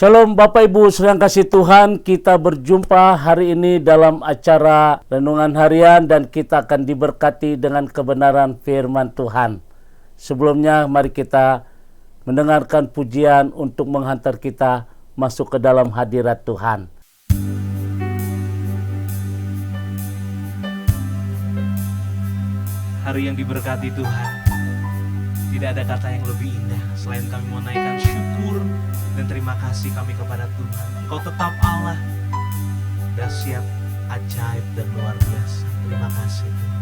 Shalom Bapak Ibu sedang kasih Tuhan, kita berjumpa hari ini dalam acara Renungan Harian dan kita akan diberkati dengan kebenaran firman Tuhan. Sebelumnya mari kita mendengarkan pujian untuk menghantar kita masuk ke dalam hadirat Tuhan. Hari yang diberkati Tuhan, tidak ada kata yang lebih indah selain kami menaikkan syukur dan terima kasih kami kepada Tuhan. Engkau tetap Allah, dahsyat, ajaib dan luar biasa. Terima kasih Tuhan.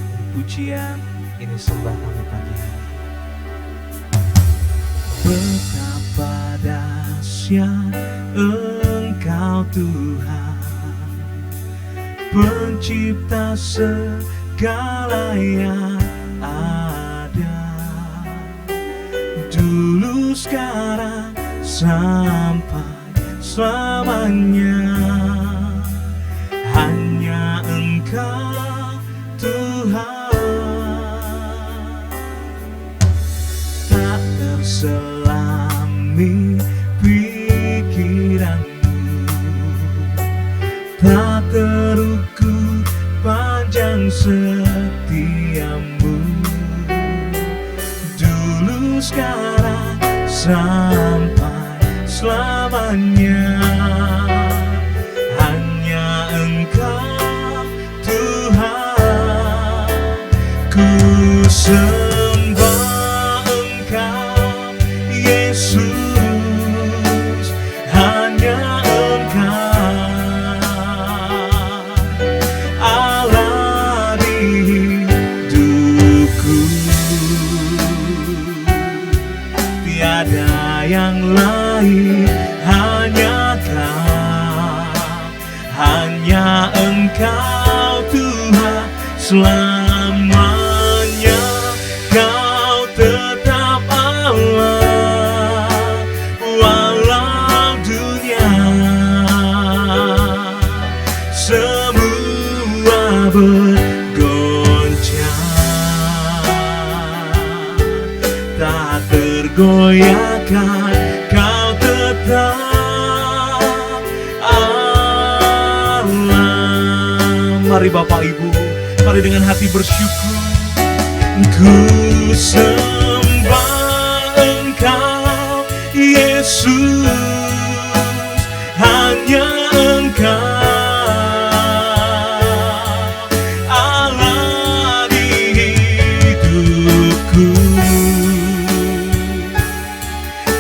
Ini pujian, ini sembah kami pagi hari. Betapa dahsyat Engkau Tuhan, pencipta segala yang ada, dulu, sekarang, sampai selamanya. Hanya Engkau Tuhan, tak terselami pikiranmu, tak terukur panjang setiamu, dulu, sekarang, sampai selamanya. Hanya Engkau Tuhan, ku sembah Engkau Yesus. Hanya Engkau Allah di hidupku, tiada yang lain, hanya Kau, hanya Engkau Tuhan selamanya. Kau tetap Allah, walau dunia semua bergoncang, tak tergoyahkan. Kau tetap Allah. Mari Bapak Ibu, mari dengan hati bersyukur. Ku sembah Engkau Yesus, hanya Engkau Allah di hidupku,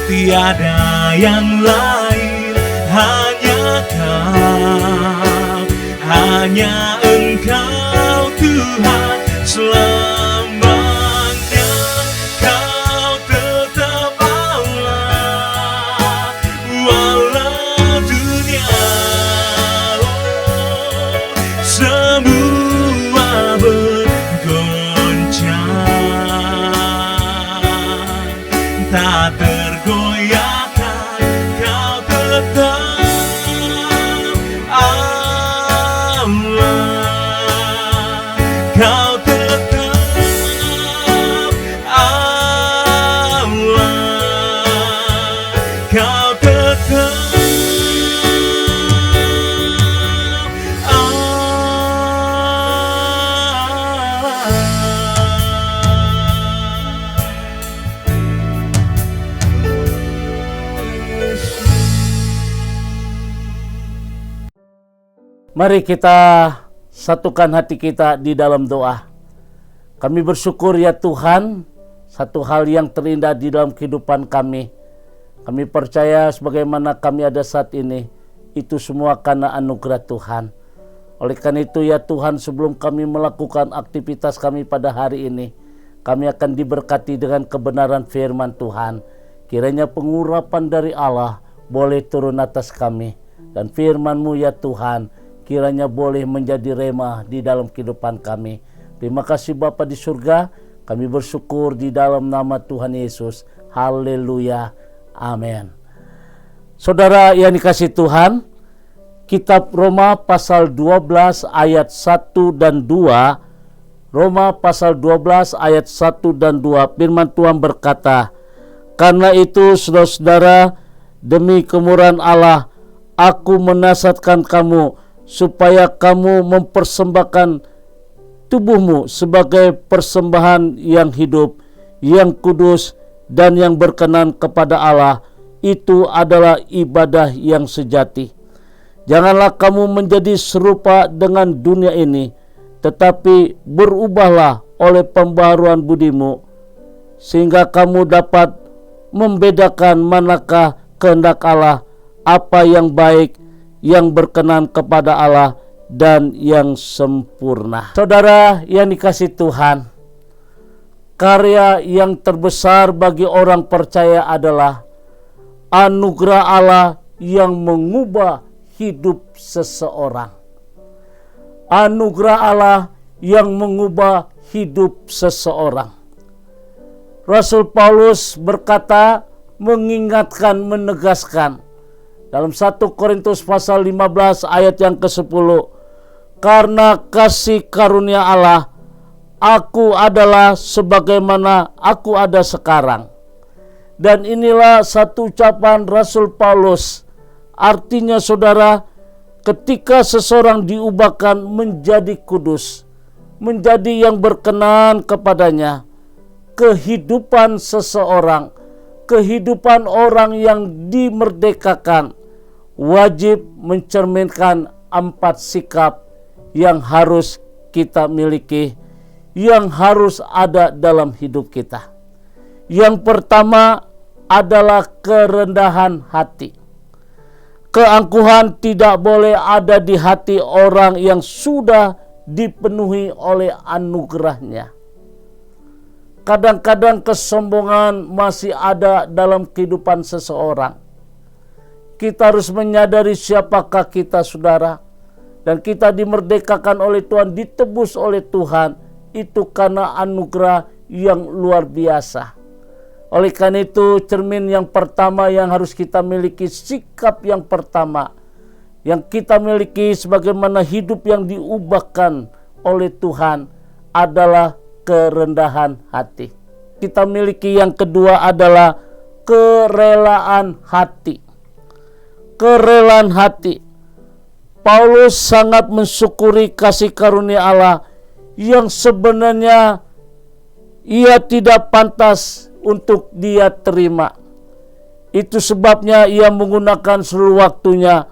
tiada yang lain, hanya Kau, hanya Engkau Tuhan selamanya. Kau tetap Allah, walau dunia semua bergoncang, tak tergoyahkan. Kau tetap Allah, Kau tetap Allah, Kau tetap Mari kita satukan hati kita di dalam doa. Kami bersyukur ya Tuhan, satu hal yang terindah di dalam kehidupan kami. Kami percaya sebagaimana kami ada saat ini, itu semua karena anugerah Tuhan. Oleh karena itu ya Tuhan, sebelum kami melakukan aktivitas kami pada hari ini, kami akan diberkati dengan kebenaran firman Tuhan. Kiranya pengurapan dari Allah boleh turun atas kami. Dan firman-Mu ya Tuhan, kiranya boleh menjadi rema di dalam kehidupan kami. Terima kasih Bapa di surga, kami bersyukur di dalam nama Tuhan Yesus. Haleluya, amin. Saudara yang dikasihi Tuhan, kitab Roma pasal 12 ayat 1 dan 2, Roma pasal 12 ayat 1 dan 2, firman Tuhan berkata, Karena itu saudara-saudara, demi kemurahan Allah, aku menasihatkan kamu supaya kamu mempersembahkan tubuhmu sebagai persembahan yang hidup, yang kudus, dan yang berkenan kepada Allah. Itu adalah ibadah yang sejati. Janganlah kamu menjadi serupa dengan dunia ini, tetapi berubahlah oleh pembaharuan budimu, sehingga kamu dapat membedakan manakah kehendak Allah, apa yang baik, yang berkenan kepada Allah, dan yang sempurna. Saudara yang dikasihi Tuhan, karya yang terbesar bagi orang percaya adalah anugerah Allah yang mengubah hidup seseorang. Anugerah Allah yang mengubah hidup seseorang. Rasul Paulus berkata, mengingatkan, menegaskan dalam 1 Korintus pasal 15 ayat yang ke-10, karena kasih karunia Allah, aku adalah sebagaimana aku ada sekarang. Dan inilah satu ucapan Rasul Paulus. Artinya saudara, ketika seseorang diubahkan menjadi kudus, menjadi yang berkenan kepadanya, kehidupan seseorang, kehidupan orang yang dimerdekakan, wajib mencerminkan 4 sikap yang harus kita miliki, yang harus ada dalam hidup kita. Yang pertama adalah kerendahan hati. Keangkuhan tidak boleh ada di hati orang yang sudah dipenuhi oleh anugerahnya. Kadang-kadang kesombongan masih ada dalam kehidupan seseorang. Kita harus menyadari siapakah kita, saudara. Dan kita dimerdekakan oleh Tuhan, ditebus oleh Tuhan. Itu karena anugerah yang luar biasa. Oleh karena itu, cermin yang pertama yang harus kita miliki, sikap yang pertama yang kita miliki sebagaimana hidup yang diubahkan oleh Tuhan adalah kerendahan hati. Kita miliki yang kedua adalah kerelaan hati. Kerelaan hati. Paulus sangat mensyukuri kasih karunia Allah yang sebenarnya ia tidak pantas untuk dia terima. Itu sebabnya ia menggunakan seluruh waktunya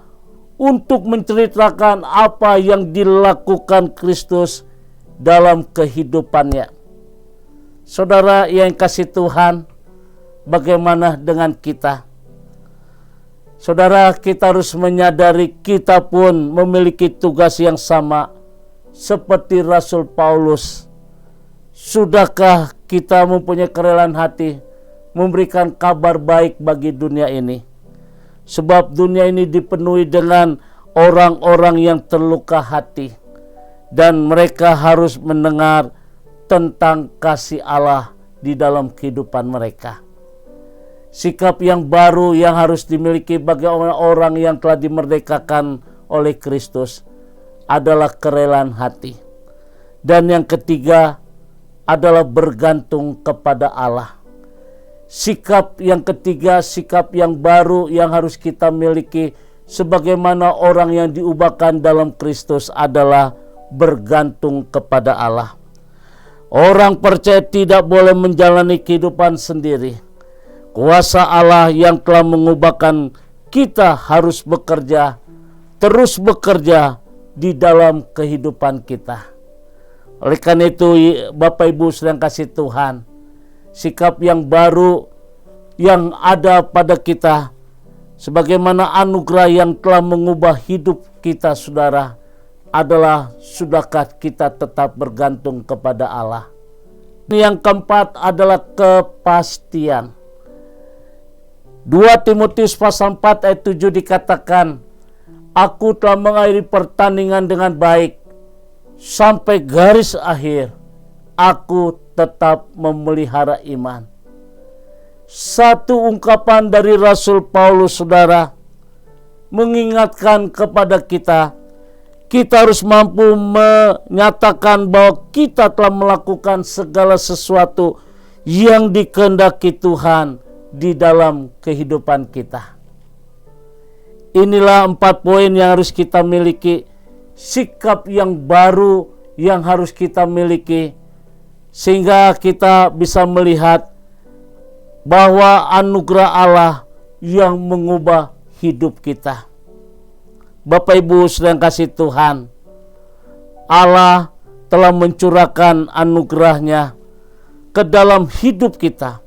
untuk menceritakan apa yang dilakukan Kristus dalam kehidupannya. Saudara yang kasih Tuhan, bagaimana dengan kita? Saudara, kita harus menyadari kita pun memiliki tugas yang sama seperti Rasul Paulus. Sudahkah kita mempunyai kerelaan hati memberikan kabar baik bagi dunia ini? Sebab dunia ini dipenuhi dengan orang-orang yang terluka hati, dan mereka harus mendengar tentang kasih Allah di dalam kehidupan mereka. Sikap yang baru yang harus dimiliki bagi orang-orang yang telah dimerdekakan oleh Kristus adalah kerelaan hati. Dan yang ketiga adalah bergantung kepada Allah. Sikap yang ketiga, sikap yang baru yang harus kita miliki sebagaimana orang yang diubahkan dalam Kristus adalah bergantung kepada Allah. Orang percaya tidak boleh menjalani kehidupan sendiri. Kuasa Allah yang telah mengubahkan kita harus bekerja, terus bekerja di dalam kehidupan kita. Oleh karena itu, Bapak Ibu sedang kasih Tuhan, sikap yang baru yang ada pada kita, sebagaimana anugerah yang telah mengubah hidup kita, saudara, adalah sudahkah kita tetap bergantung kepada Allah. Yang keempat adalah kepastian. 2 Timotius pasal 4 ayat 7 dikatakan, aku telah mengakhiri pertandingan dengan baik, sampai garis akhir, aku tetap memelihara iman. Satu ungkapan dari Rasul Paulus, saudara, mengingatkan kepada kita, kita harus mampu menyatakan bahwa kita telah melakukan segala sesuatu yang dikehendaki Tuhan di dalam kehidupan kita. Inilah 4 poin yang harus kita miliki, sikap yang baru yang harus kita miliki, sehingga kita bisa melihat bahwa anugerah Allah yang mengubah hidup kita. Bapak Ibu sedang kasih Tuhan, Allah telah mencurahkan anugerahnya ke dalam hidup kita.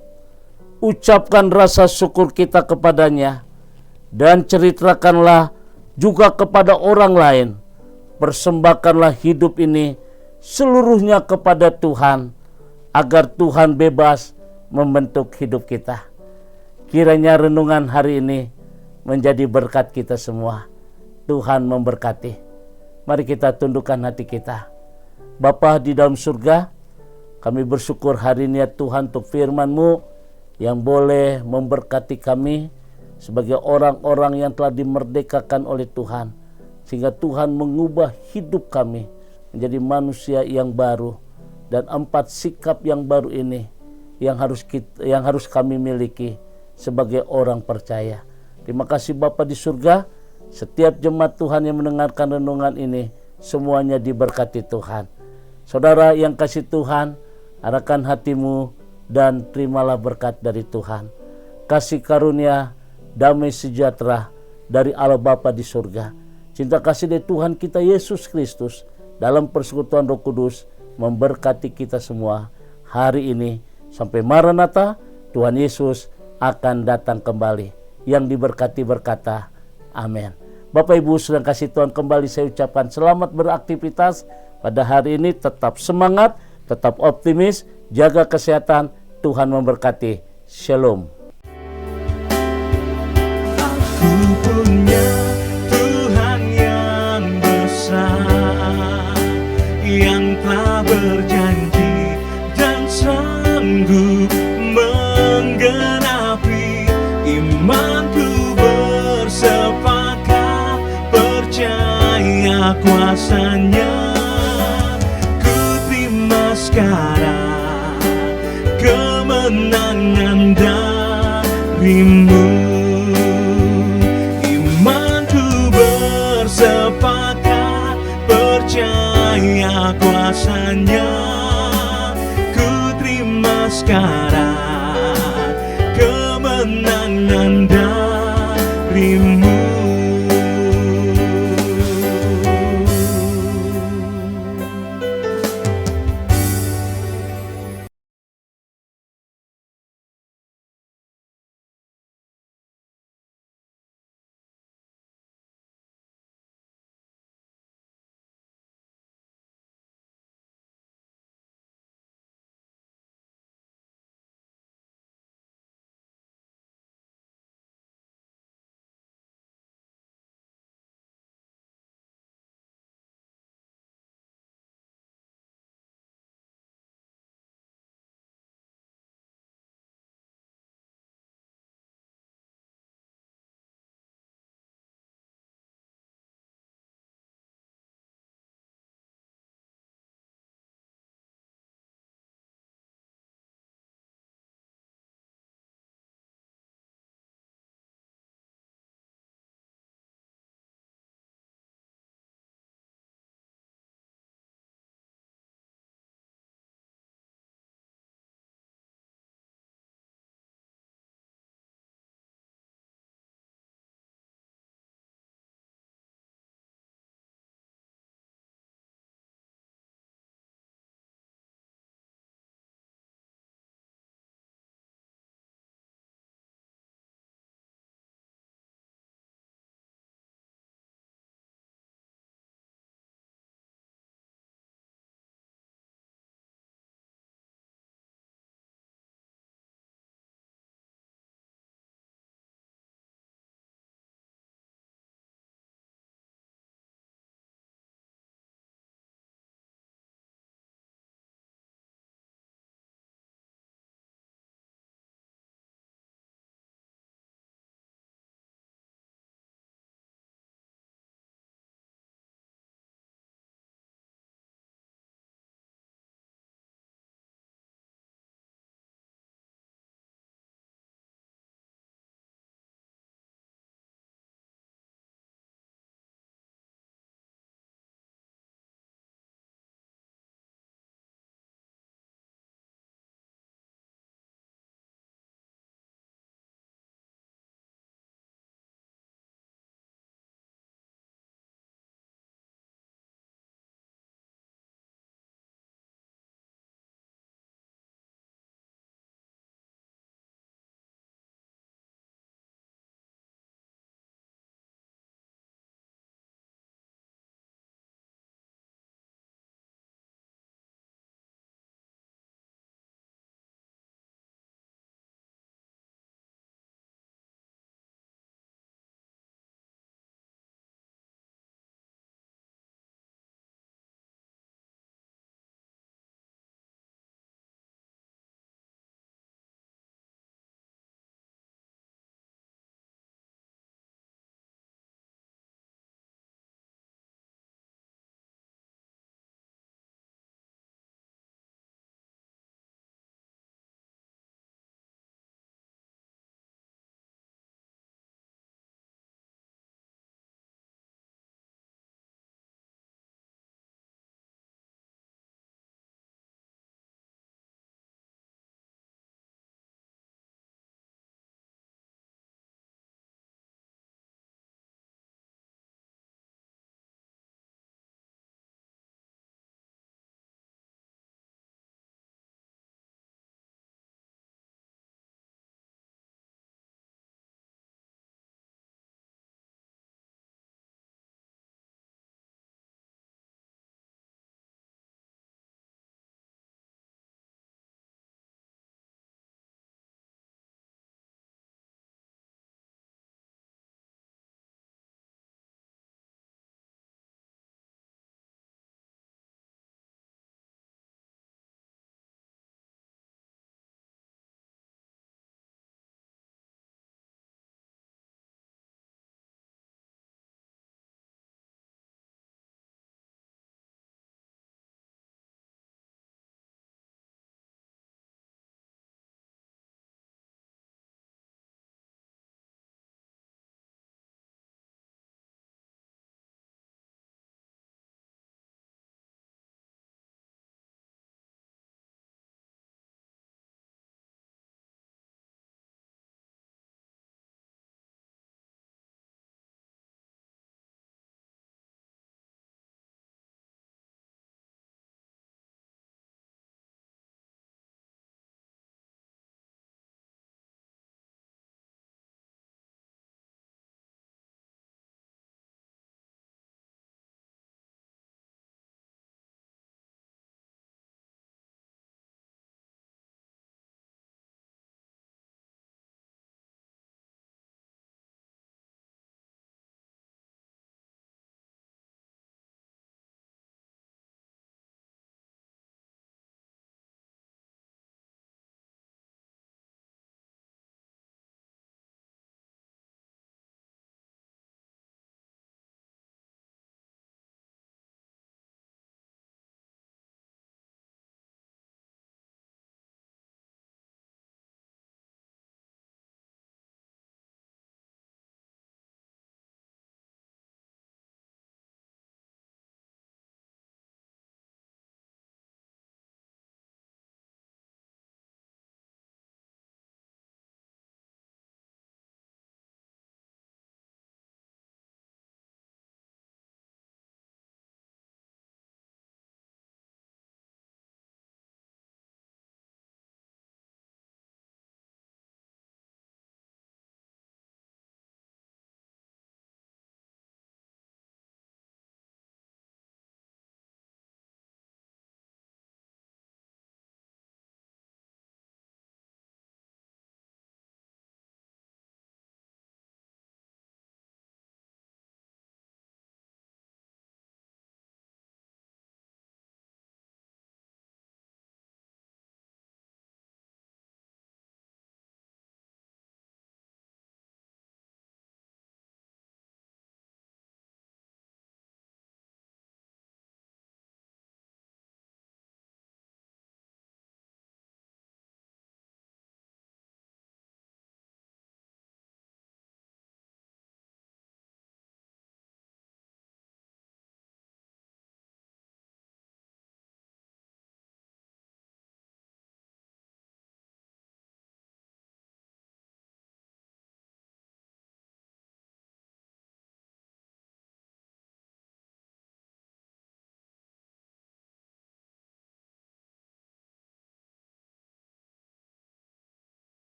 Ucapkan rasa syukur kita kepadanya dan ceritakanlah juga kepada orang lain. Persembahkanlah hidup ini seluruhnya kepada Tuhan, agar Tuhan bebas membentuk hidup kita. Kiranya renungan hari ini menjadi berkat kita semua. Tuhan memberkati. Mari kita tundukkan hati kita. Bapa di dalam surga, kami bersyukur hari ini ya Tuhan untuk firman-Mu yang boleh memberkati kami sebagai orang-orang yang telah dimerdekakan oleh Tuhan, sehingga Tuhan mengubah hidup kami menjadi manusia yang baru. Dan 4 sikap yang baru ini yang harus kami miliki sebagai orang percaya. Terima kasih Bapa di surga. Setiap jemaat Tuhan yang mendengarkan renungan ini, semuanya diberkati Tuhan. Saudara yang kasih Tuhan, arahkan hatimu dan terimalah berkat dari Tuhan. Kasih karunia, damai sejahtera dari Allah Bapa di surga, cinta kasih dari Tuhan kita Yesus Kristus dalam persekutuan Roh Kudus memberkati kita semua hari ini sampai Maranatha. Tuhan Yesus akan datang kembali. Yang diberkati berkata amin. Bapak Ibu sedang kasih Tuhan, kembali saya ucapkan selamat beraktivitas pada hari ini. Tetap semangat, tetap optimis, jaga kesehatan. Tuhan memberkati. Shalom. Aku punya Tuhan yang besar, yang telah berjanji dan sanggup menggenapi. Imanku bersepakat percaya kuasa-Nya. Ku terima sekarang kemenangan darimu. Imanku bersepakat percaya kuasa-Nya. Ku terima sekarang